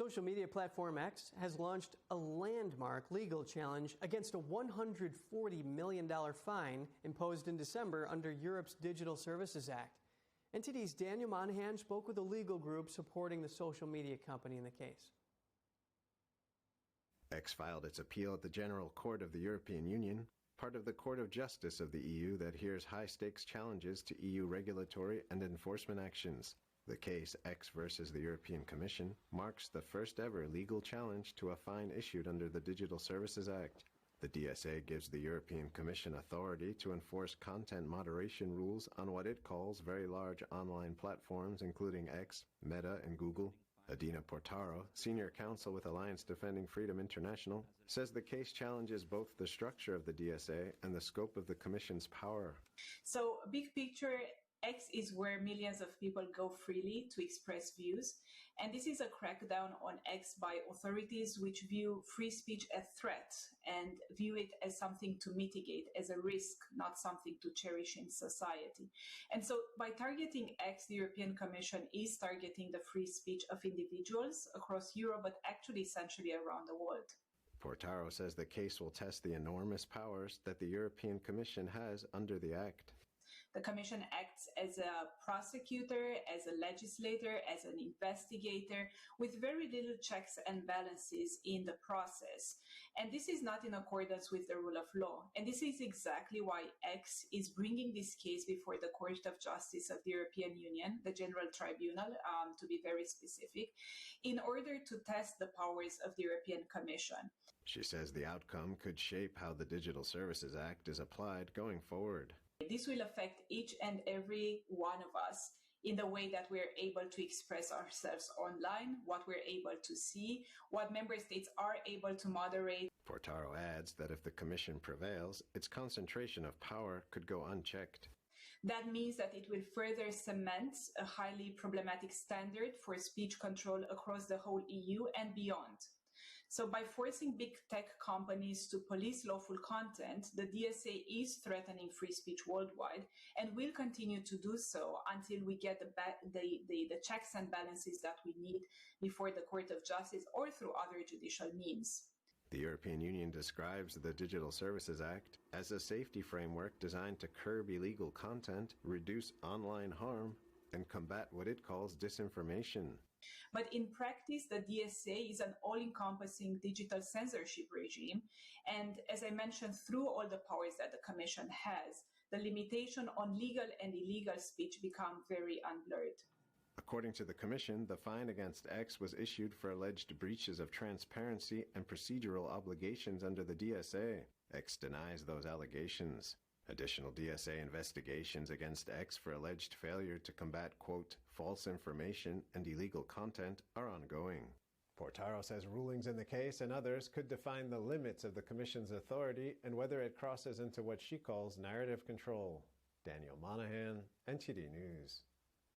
Social media platform X has launched a landmark legal challenge against a $140 million fine imposed in December under Europe's Digital Services Act. NTD's Daniel Monahan spoke with a legal group supporting the social media company in the case. X filed its appeal at the General Court of the European Union, part of the Court of Justice of the EU that hears high-stakes challenges to EU regulatory and enforcement actions. The case, X versus the European Commission, marks the first-ever legal challenge to a fine issued under the Digital Services Act. The DSA gives the European Commission authority to enforce content moderation rules on what it calls very large online platforms, including X, Meta, and Google. Adina Portaro, senior counsel with Alliance Defending Freedom International, says the case challenges both the structure of the DSA and the scope of the Commission's power. So, big picture, X is where millions of people go freely to express views, and this is a crackdown on X by authorities which view free speech as a threat and view it as something to mitigate, as a risk, not something to cherish in society. And so by targeting X, the European Commission is targeting the free speech of individuals across Europe, but actually essentially around the world. Portaro says the case will test the enormous powers that the European Commission has under the Act. The Commission acts as a prosecutor, as a legislator, as an investigator, with very little checks and balances in the process. And this is not in accordance with the rule of law. And this is exactly why X is bringing this case before the Court of Justice of the European Union, the General Tribunal, to be very specific, in order to test the powers of the European Commission. She says the outcome could shape how the Digital Services Act is applied going forward. This will affect each and every one of us in the way that we're able to express ourselves online, what we're able to see, what member states are able to moderate. Portaro adds that if the Commission prevails, its concentration of power could go unchecked. That means that it will further cement a highly problematic standard for speech control across the whole EU and beyond. So by forcing big tech companies to police lawful content, the DSA is threatening free speech worldwide and will continue to do so until we get the checks and balances that we need before the Court of Justice or through other judicial means. The European Union describes the Digital Services Act as a safety framework designed to curb illegal content, reduce online harm, and combat what it calls disinformation. But in practice, the DSA is an all-encompassing digital censorship regime. And as I mentioned, through all the powers that the Commission has, the limitation on legal and illegal speech become very unblurred. According to the Commission, the fine against X was issued for alleged breaches of transparency and procedural obligations under the DSA. X denies those allegations. Additional DSA investigations against X for alleged failure to combat, quote, false information and illegal content are ongoing. Portaro says rulings in the case and others could define the limits of the Commission's authority and whether it crosses into what she calls narrative control. Daniel Monahan, NTD News.